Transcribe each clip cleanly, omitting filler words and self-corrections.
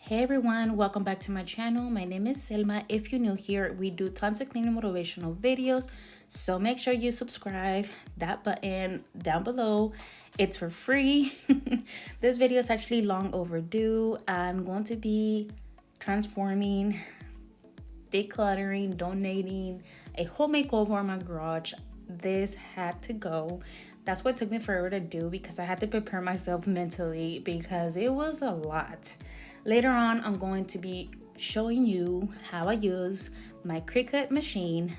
Hey everyone, welcome back to my channel. My name is Selma. If you're new here, we do tons of cleaning motivational videos, so make sure you subscribe. That button down below, it's for free. This video is actually long overdue. I'm going to be transforming, decluttering, donating a whole makeover in my garage. This had to go. That's what took me forever to do because I had to prepare myself mentally because it was a lot. Later on, I'm going to be showing you how I use my Cricut machine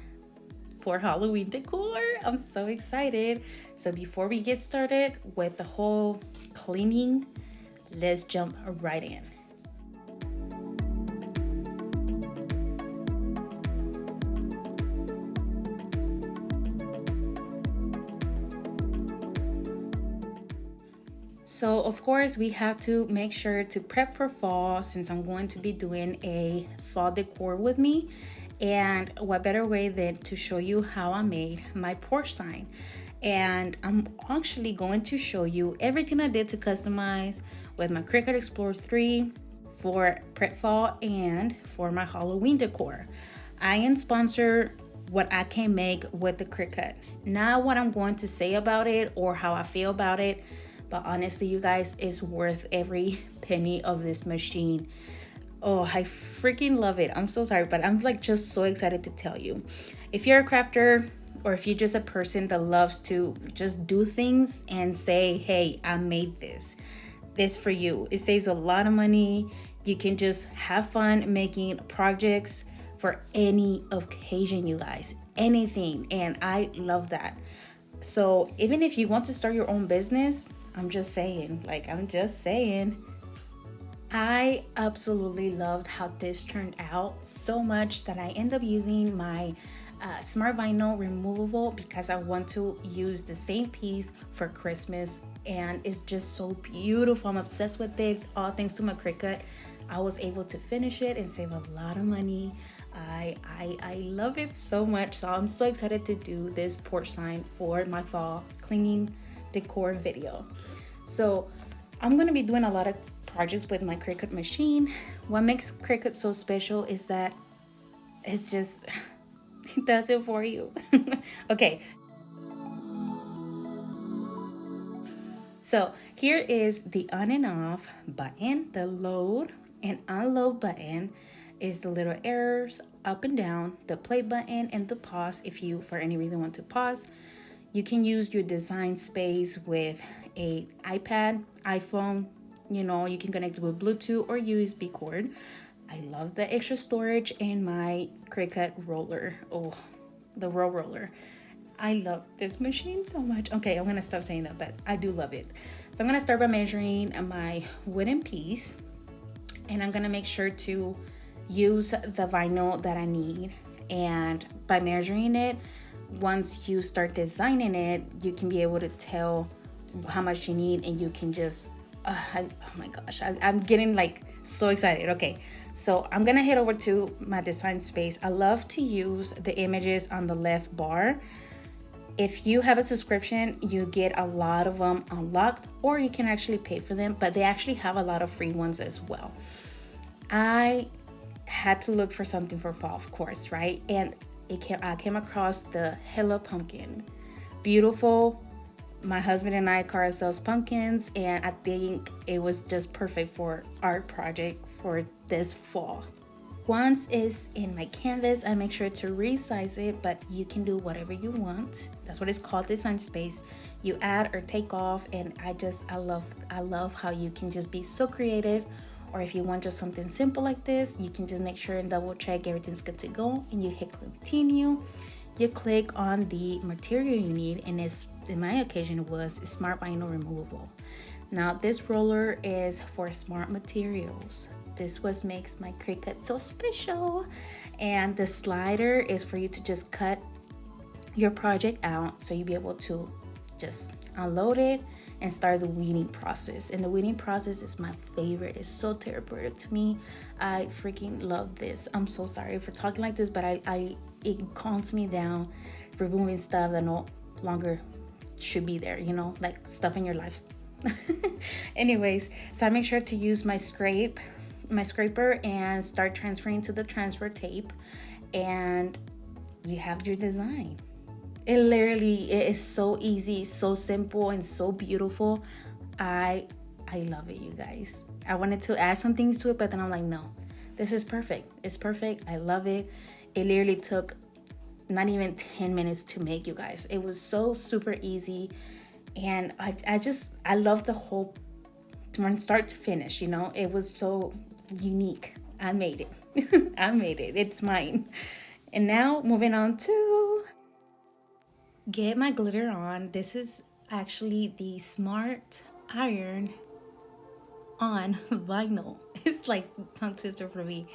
for Halloween decor. I'm so excited. So before we get started with the whole cleaning, let's jump right in. So of course we have to make sure to prep for fall since I'm going to be doing a fall decor with me. And what better way than to show you how I made my porch sign. And I'm actually going to show you everything I did to customize with my Cricut Explore 3 for prep fall and for my Halloween decor. I am sponsored what I can make with the Cricut. Not what I'm going to say about it or how I feel about it, but honestly, you guys, it's worth every penny of this machine. Oh, I freaking love it. I'm so sorry, but I'm like just so excited to tell you. If you're a crafter or if you're just a person that loves to just do things and say, hey, I made this. This for you. It saves a lot of money. You can just have fun making projects for any occasion, you guys. Anything. And I love that. So even if you want to start your own business, I'm just saying. I absolutely loved how this turned out so much that I end up using my smart vinyl removable because I want to use the same piece for Christmas, and it's just so beautiful. I'm obsessed with it. All thanks to my Cricut, I was able to finish it and save a lot of money. I love it so much. So I'm so excited to do this porch sign for my fall cleaning decor video. So I'm going to be doing a lot of projects with my Cricut machine. What makes Cricut so special is that it's just it does it for you. Okay, so here is the on and off button. The load and unload button is the little arrows up and down. The play button and the pause if you for any reason want to pause. You can use your design space with a iPad, iPhone. You can connect it with Bluetooth or USB cord. I love the extra storage in my Cricut roller. Oh, the roller. I love this machine so much. Okay, I'm gonna stop saying that, but I do love it. So I'm gonna start by measuring my wooden piece, and I'm gonna make sure to use the vinyl that I need. And by measuring it, once you start designing it, you can be able to tell how much you need, and you can just oh my gosh, I'm getting like so excited. Okay, so I'm gonna head over to my design space. I love to use the images on the left bar. If you have a subscription, you get a lot of them unlocked, or you can actually pay for them, but they actually have a lot of free ones as well. I had to look for something for fall, of course, right? And I came across the Hello Pumpkin. Beautiful. My husband and I carved ourselves pumpkins, and I think it was just perfect for art project for this fall. Once it's in my canvas, I make sure to resize it, but you can do whatever you want. That's what it's called, design space. You add or take off, and I love how you can just be so creative. Or if you want just something simple like this, you can just make sure and double check everything's good to go, and you hit continue. You click on the material you need, and in my occasion it was smart vinyl removable. Now this roller is for smart materials. This what makes my Cricut so special. And the slider is for you to just cut your project out, so you'll be able to just unload it and start the weeding process. And the weeding process is my favorite. It's so therapeutic to me. I freaking love this. I'm so sorry for talking like this, but it calms me down, removing stuff that no longer should be there, like stuff in your life. Anyways, so I make sure to use my scrape my scraper and start transferring to the transfer tape, and you have your design. It is so easy, so simple, and so beautiful. I love it, you guys. I wanted to add some things to it, but then I'm like, no, this is perfect. It's perfect. I love it. It literally took not even 10 minutes to make, you guys. It was so super easy. And I love the whole, from start to finish, you know. It was so unique. I made it. I made it. It's mine. And now moving on to get my glitter on. This is actually the Smart Iron on vinyl. It's like tongue twister for me.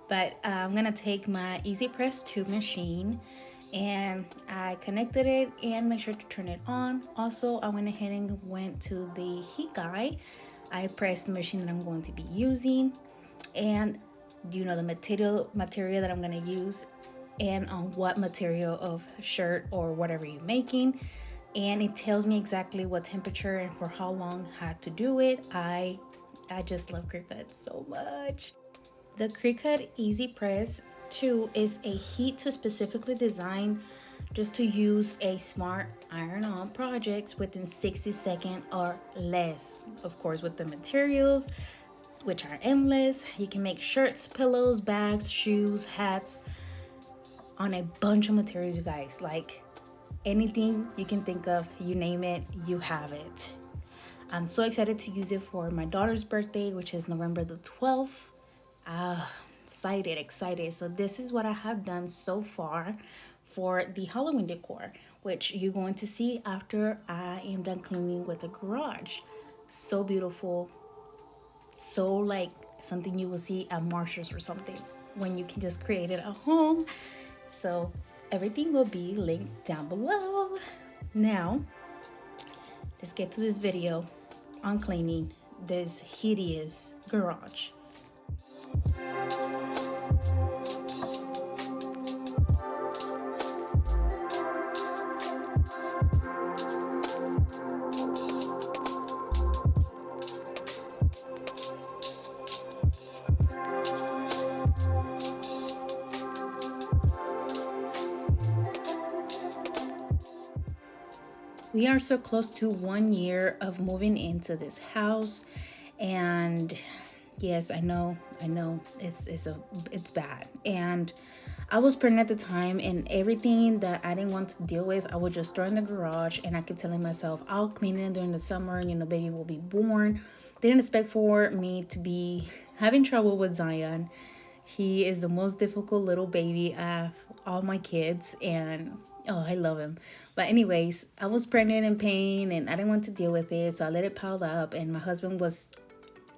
But I'm gonna take my Easy Press tube machine, and I connected it and make sure to turn it on. Also, I went ahead and went to the heat guide. I pressed the machine that I'm going to be using, and you know the material that I'm gonna use, and on what material of shirt or whatever you're making. And it tells me exactly what temperature and for how long I had to do it. I just love Cricut so much. The Cricut Easy Press 2 is a heat to specifically designed just to use a smart iron-on projects within 60 seconds or less. Of course, with the materials, which are endless. You can make shirts, pillows, bags, shoes, hats, on a bunch of materials, you guys. Like anything you can think of, you name it, you have it. I'm so excited to use it for my daughter's birthday, which is November the 12th. Excited. So this is what I have done so far for the Halloween decor, which you're going to see after I am done cleaning with the garage. So beautiful. So like something you will see at Marshall's or something when you can just create it at home. So everything will be linked down below. Now, let's get to this video on cleaning this hideous garage. We are so close to 1 year of moving into this house, and yes, I know it's bad. And I was pregnant at the time, and everything that I didn't want to deal with, I would just throw in the garage, and I kept telling myself, I'll clean it during the summer, you know, baby will be born. Didn't expect for me to be having trouble with Zion. He is the most difficult little baby of all my kids, and oh, I love him. But anyways, I was pregnant in pain and I didn't want to deal with it. So I let it pile up, and my husband was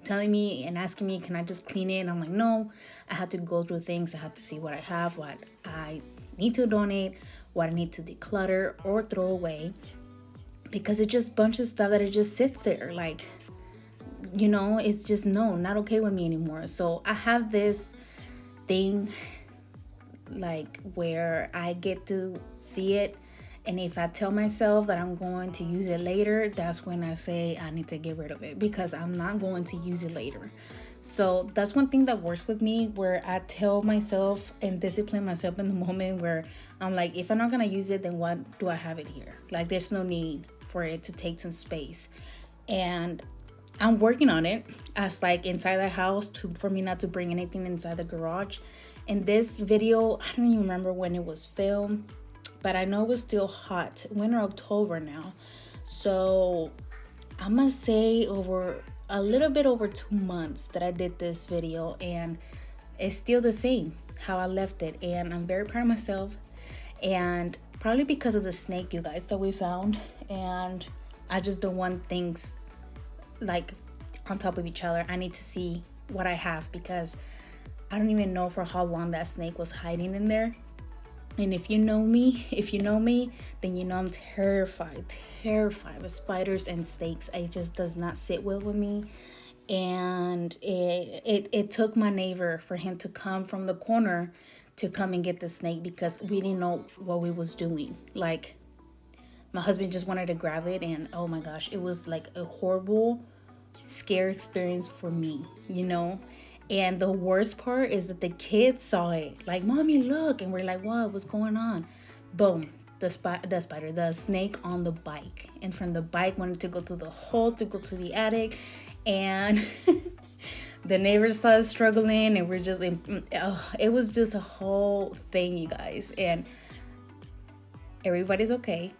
telling me and asking me, can I just clean it? And I'm like, no, I had to go through things. I have to see what I have, what I need to donate, what I need to declutter or throw away. Because it's just a bunch of stuff that it just sits there. Like, you know, it's just not okay with me anymore. So I have this thing like where I get to see it, and if I tell myself that I'm going to use it later, that's when I say I need to get rid of it, because I'm not going to use it later. So that's one thing that works with me, where I tell myself and discipline myself in the moment, where I'm like, if I'm not gonna use it, then what do I have it here? Like, there's no need for it to take some space. And I'm working on it as like inside the house for me not to bring anything inside the garage. In this video, I don't even remember when it was filmed, but I know it was still hot, winter, October now. So I must say over a little bit over 2 months that I did this video, and it's still the same how I left it. And I'm very proud of myself, and probably because of the snake, you guys, that we found. And I just don't want things like on top of each other. I need to see what I have, because I don't even know for how long that snake was hiding in there. And if you know me, then you know I'm terrified of spiders and snakes. It just does not sit well with me. And it took my neighbor for him to come from the corner to come and get the snake, because we didn't know what we was doing. Like, my husband just wanted to grab it, and oh my gosh, it was like a horrible, scary experience for me, you know. And the worst part is that the kids saw it. Like, mommy, look. And we're like, what? What's going on? Boom. The snake on the bike. And from the bike wanted to go to the hole, to go to the attic. And the neighbors saw us struggling. And we're just, it was just a whole thing, you guys. And everybody's okay.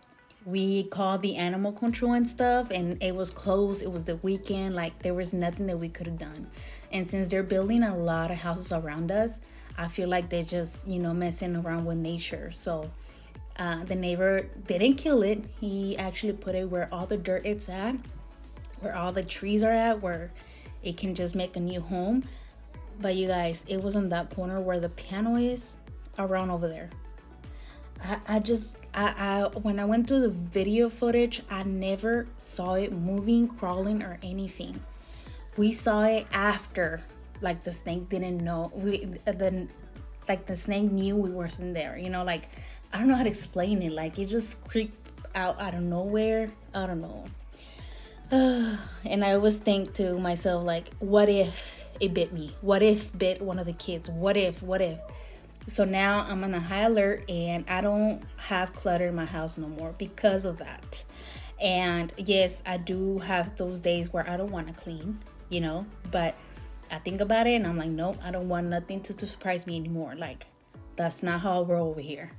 We called the animal control and stuff, and it was closed. It was the weekend. Like, there was nothing that we could have done. And since they're building a lot of houses around us, I feel like they're just, messing around with nature. So the neighbor didn't kill it. He actually put it where all the dirt is at, where all the trees are at, where it can just make a new home. But you guys, it was on that corner where the piano is, around over there. I when I went through the video footage, I never saw it moving, crawling, or anything. We saw it after, like, the snake didn't know. The snake knew we wasn't there. Like, I don't know how to explain it. Like, it just creeped out of nowhere. I don't know. And I always think to myself, like, what if it bit me? What if bit one of the kids? What if? So now I'm on a high alert, and I don't have clutter in my house no more because of that. And yes, I do have those days where I don't want to clean, but I think about it and I'm like, nope, I don't want nothing to surprise me anymore. Like, that's not how I roll over here.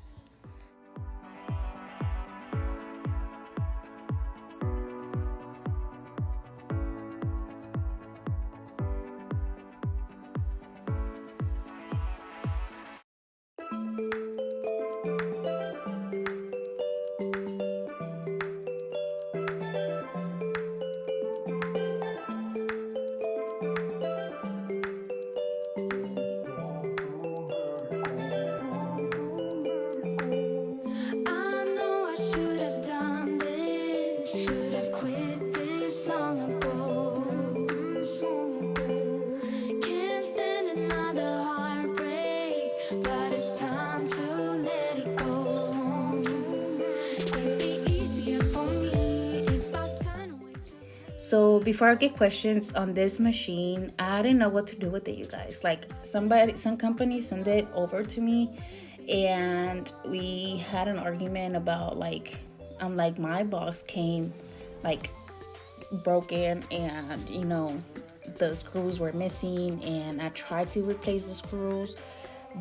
So before I get questions on this machine, I didn't know what to do with it, you guys. Like, some company sent it over to me, and we had an argument about, like, my box came, like, broken, and the screws were missing, and I tried to replace the screws,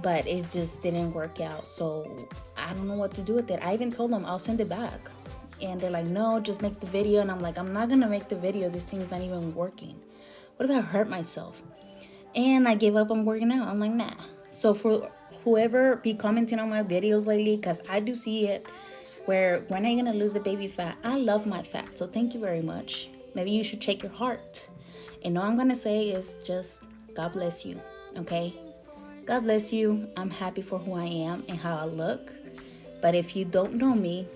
but it just didn't work out. So I don't know what to do with it. I even told them I'll send it back. And they're like, no, just make the video. And I'm like, I'm not going to make the video. This thing's not even working. What if I hurt myself? And I gave up on working out. I'm like, nah. So for whoever be commenting on my videos lately, because I do see it, where when are you going to lose the baby fat? I love my fat. So thank you very much. Maybe you should check your heart. And all I'm going to say is just God bless you. Okay? God bless you. I'm happy for who I am and how I look. But if you don't know me,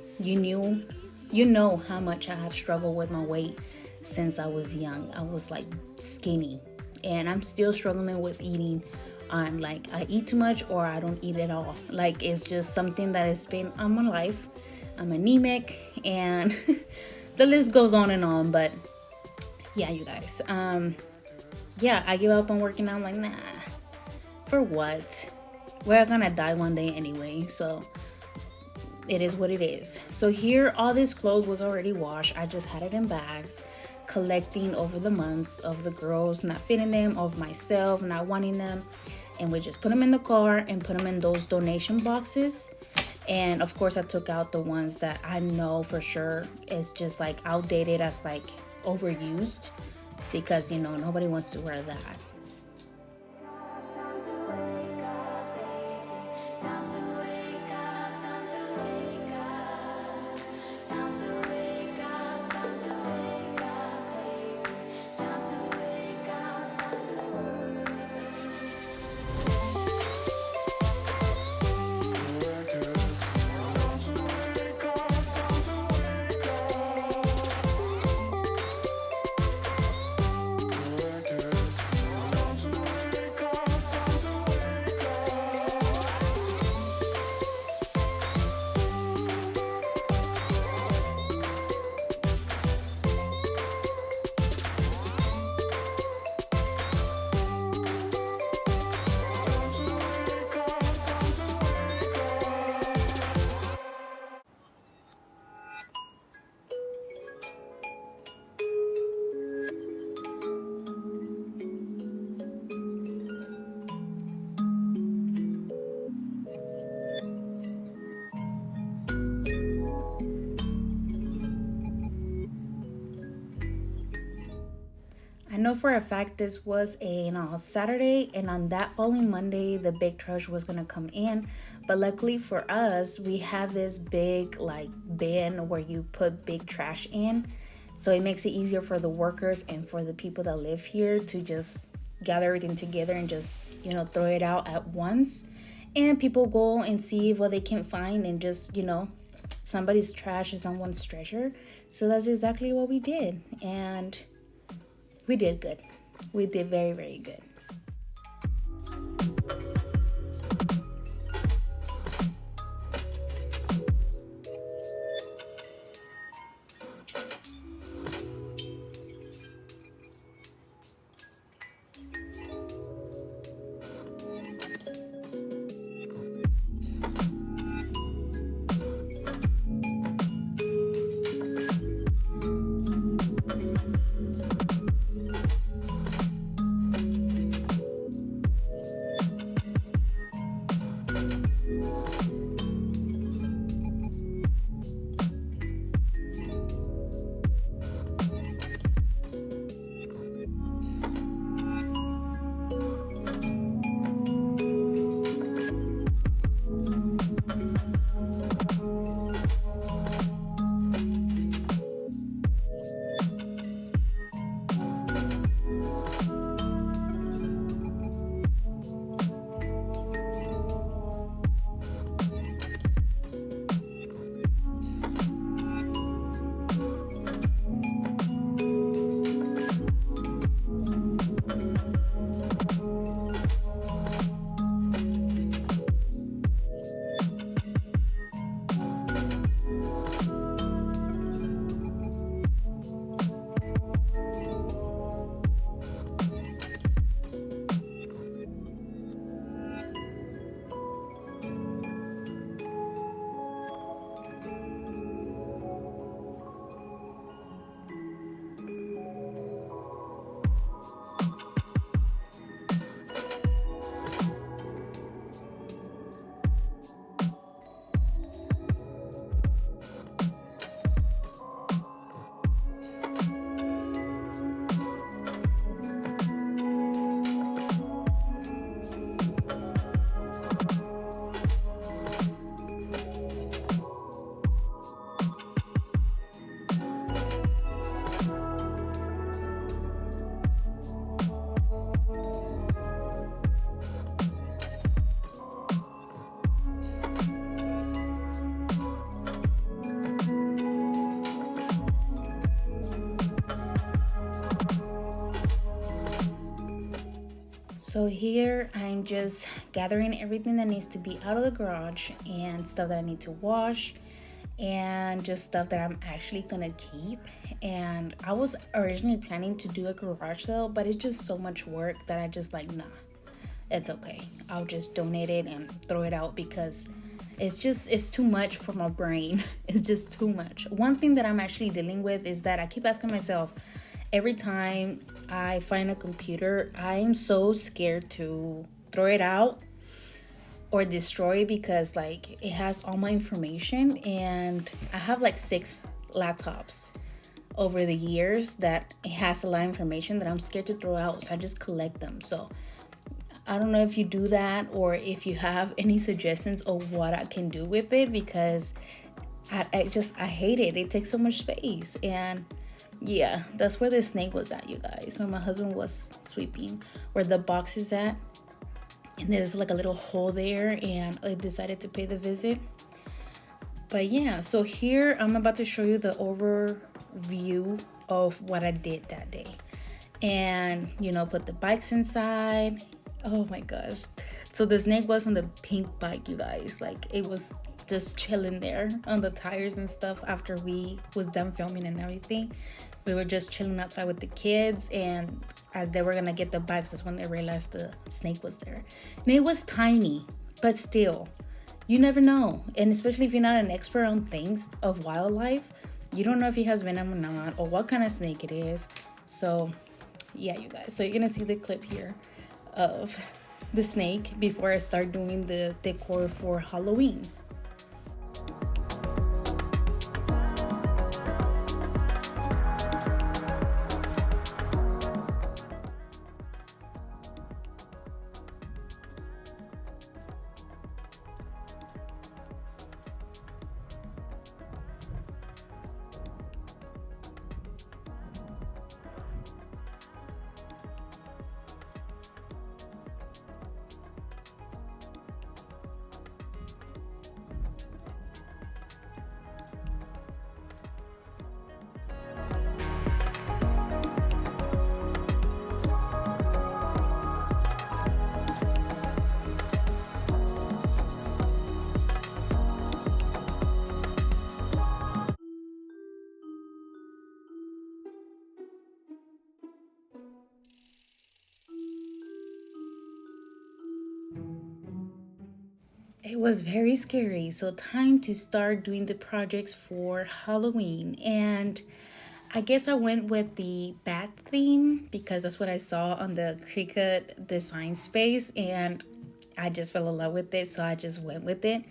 you know how much I have struggled with my weight since I was young. I was like skinny, and I'm still struggling with eating on, like, I eat too much or I don't eat at all. Like, it's just something that has been on my life. I'm anemic, and the list goes on and on. But yeah, you guys, I give up on working out. I'm like, nah, for what? We're gonna die one day anyway, so it is what it is. So here, all this clothes was already washed. I just had it in bags, collecting over the months of the girls not fitting them, of myself not wanting them, and we just put them in the car and put them in those donation boxes. And of course, I took out the ones that I know for sure is just like outdated, as like overused, because nobody wants to wear that. know for a fact this was a Saturday, and on that following Monday, the big trash was gonna come in. But luckily for us, we have this big like bin where you put big trash in. So it makes it easier for the workers and for the people that live here to just gather everything together and just, throw it out at once. And people go and see what they can find, and just, somebody's trash is someone's treasure. So that's exactly what we did. And we did good. We did very, very good. So here I'm just gathering everything that needs to be out of the garage, and stuff that I need to wash, and just stuff that I'm actually gonna keep. And I was originally planning to do a garage sale, but it's just so much work that I just like, nah, it's okay. I'll just donate it and throw it out, because it's too much for my brain. It's just too much. One thing that I'm actually dealing with is that I keep asking myself, every time I find a computer, I am so scared to throw it out or destroy it, because like it has all my information, and I have like 6 laptops over the years that it has a lot of information that I'm scared to throw out, so I just collect them. So I don't know if you do that, or if you have any suggestions of what I can do with it, because I hate it. It takes so much space. And yeah, that's where the snake was at, you guys, when my husband was sweeping, where the box is at. And there's like a little hole there, and I decided to pay the visit. But yeah, so here I'm about to show you the overview of what I did that day. And, put the bikes inside. Oh my gosh. So the snake was on the pink bike, you guys. Like, it was just chilling there on the tires and stuff after we was done filming and everything. We were just chilling outside with the kids, and as they were gonna get the bikes, that's when they realized the snake was there. And it was tiny, but still, you never know. And especially if you're not an expert on things of wildlife, you don't know if he has venom or not, or what kind of snake it is. So yeah, you guys, so you're gonna see the clip here of the snake before I start doing the decor for Halloween. It was very scary. So, time to start doing the projects for Halloween. And I guess I went with the bat theme because that's what I saw on the Cricut design space. And I just fell in love with it. So, I just went with it.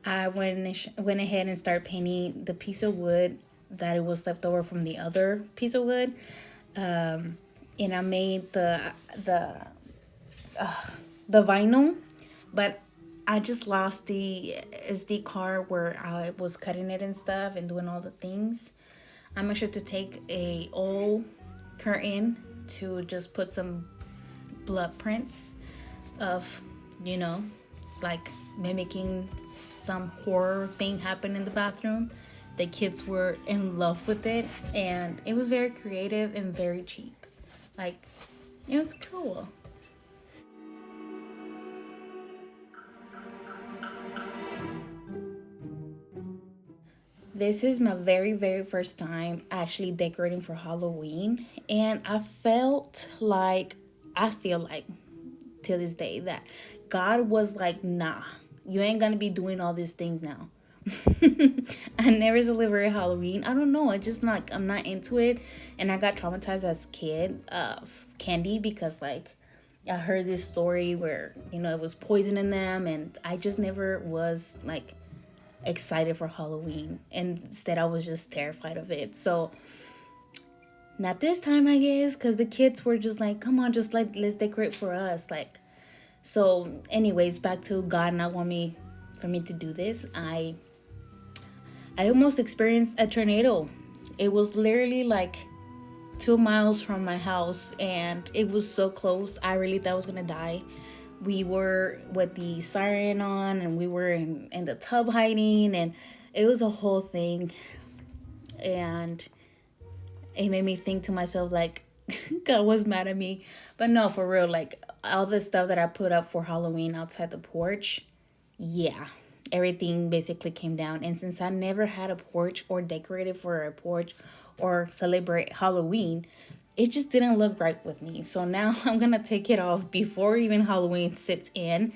I went ahead and started painting the piece of wood that it was left over from the other piece of wood. And I made the vinyl, but I just lost the SD card where I was cutting it and stuff and doing all the things. I made sure to take a old curtain to just put some blood prints of, you know, like mimicking some horror thing happened in the bathroom. The kids were in love with it, and it was very creative and very cheap. Like, it was cool. This is my very, very first time actually decorating for Halloween. And I feel like to this day that God was like, nah, you ain't gonna be doing all these things now. I never celebrated Halloween. I don't know. I just not, I'm not into it. And I got traumatized as a kid of candy because, like, I heard this story where, it was poison in them. And I just never was like excited for Halloween. And instead, I was just terrified of it. So, not this time, I guess, because the kids were just like, come on, just like, let's decorate for us. Like, so, anyways, back to God not want me for me to do this. I almost experienced a tornado. It was literally like 2 miles from my house, and it was so close. I really thought I was gonna die. We were with the siren on, and we were in the tub hiding, and it was a whole thing. And it made me think to myself, like, God was mad at me. But no, for real, like, all the stuff that I put up for Halloween outside the porch, yeah, everything basically came down. And since I never had a porch or decorated for a porch or celebrate Halloween, it just didn't look right with me. So now I'm gonna take it off before even Halloween sits in.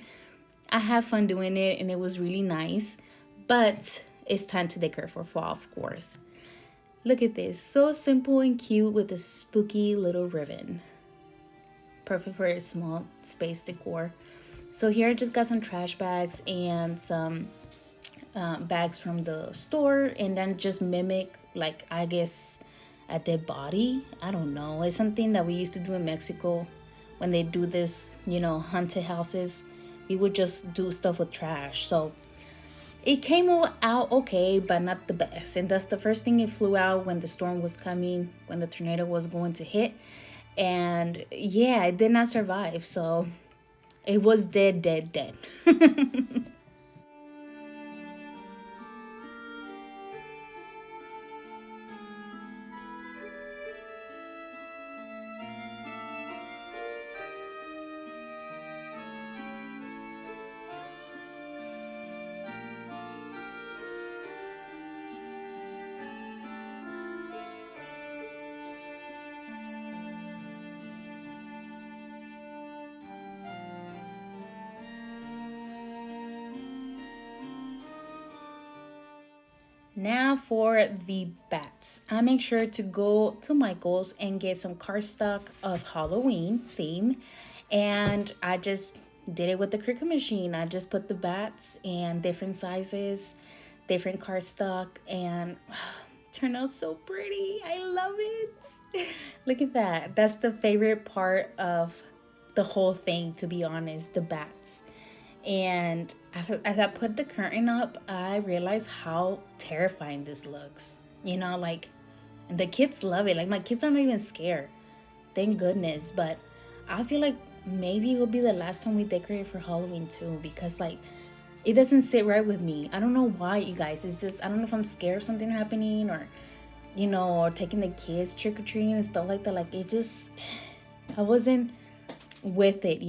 I have fun doing it, and it was really nice, but it's time to decor for fall, of course. Look at this, so simple and cute with a spooky little ribbon. Perfect for a small space decor. So here I just got some trash bags and some bags from the store, and then just mimic, like, I guess a dead body. I don't know. It's something that we used to do in Mexico when they do this, haunted houses. We would just do stuff with trash. So it came out okay, but not the best. And that's the first thing, it flew out when the storm was coming, when the tornado was going to hit. And yeah, it did not survive. So it was dead, dead, dead. Now for the bats. I make sure to go to Michael's and get some cardstock of Halloween theme. And I just did it with the Cricut machine. I just put the bats and different sizes, different cardstock, and turned out so pretty. I love it. Look at that. That's the favorite part of the whole thing, to be honest, the bats. And as I put the curtain up, I realized how terrifying this looks. Like, the kids love it. Like, my kids aren't even scared. Thank goodness. But I feel like maybe it will be the last time we decorate for Halloween too, because, like, it doesn't sit right with me. I don't know why, you guys. It's just, I don't know if I'm scared of something happening, or, or taking the kids trick-or-treating and stuff like that. Like, it just, I wasn't with it.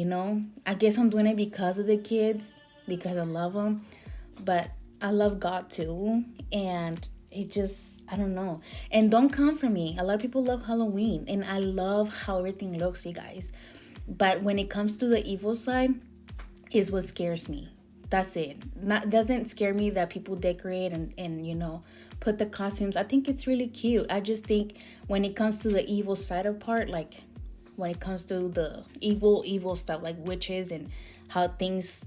I guess I'm doing it because of the kids, because I love them, but I love God too. And it just, I don't know. And don't come for me. A lot of people love Halloween, and I love how everything looks, you guys. But when it comes to the evil side, is what scares me. That's it. Not doesn't scare me that people decorate and put the costumes. I think it's really cute. I just think when it comes to the evil side of part, like when it comes to the evil stuff like witches and how things,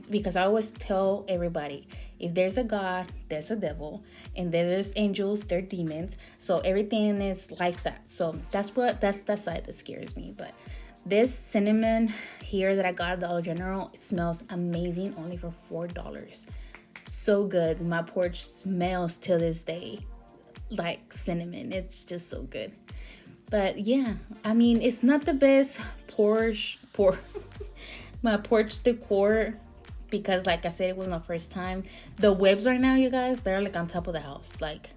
because I always tell everybody, if there's a God, there's a devil, and there's angels, they're demons. So everything is like that. So that's that side that scares me. But this cinnamon here that I got at Dollar General, it smells amazing, only for $4. So good. My porch smells till this day like cinnamon. It's just so good. But yeah, I mean, it's not the best my porch decor, because like I said, it was my first time. The webs right now, you guys, they're like on top of the house. Like,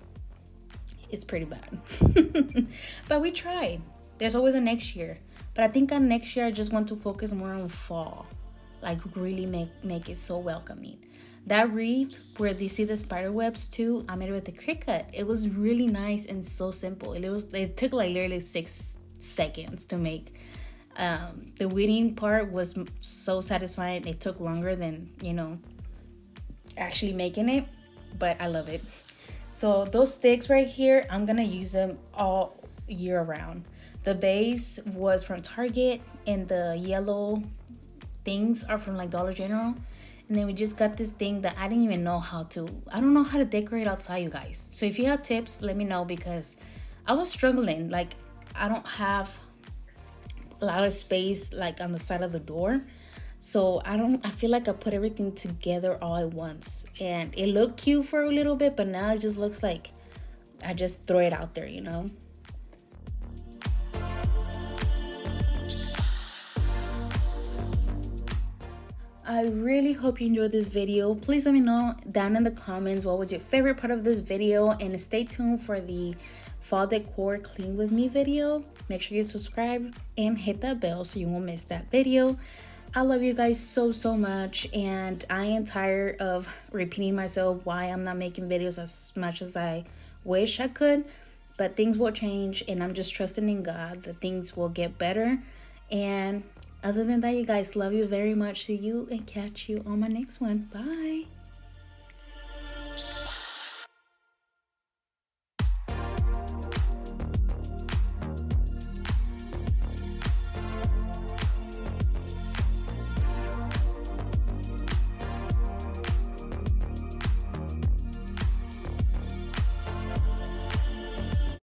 it's pretty bad. But we tried. There's always a next year. But I think on next year, I just want to focus more on fall. Like, really make it so welcoming. That wreath, where you see the spider webs too, I made it with the Cricut. It was really nice and so simple. It took like literally 6 seconds to make. The weeding part was so satisfying. It took longer than, actually making it. But I love it. So those sticks right here, I'm going to use them all year round. The base was from Target, and the yellow things are from like Dollar General. And then we just got this thing that I didn't even know how to. I don't know how to decorate outside, you guys. So if you have tips, let me know, because I was struggling. Like, I don't have a lot of space like on the side of the door. So I feel like I put everything together all at once. And it looked cute for a little bit, but now it just looks like I just throw it out there, I really hope you enjoyed this video. Please let me know down in the comments what was your favorite part of this video, and stay tuned for the fall decor clean with me video. Make sure you subscribe and hit that bell so you won't miss that video. I love you guys so much, and I am tired of repeating myself why I'm not making videos as much as I wish I could. But things will change, and I'm just trusting in God that things will get better. And other than that, you guys, love you very much. See you and catch you on my next one. Bye.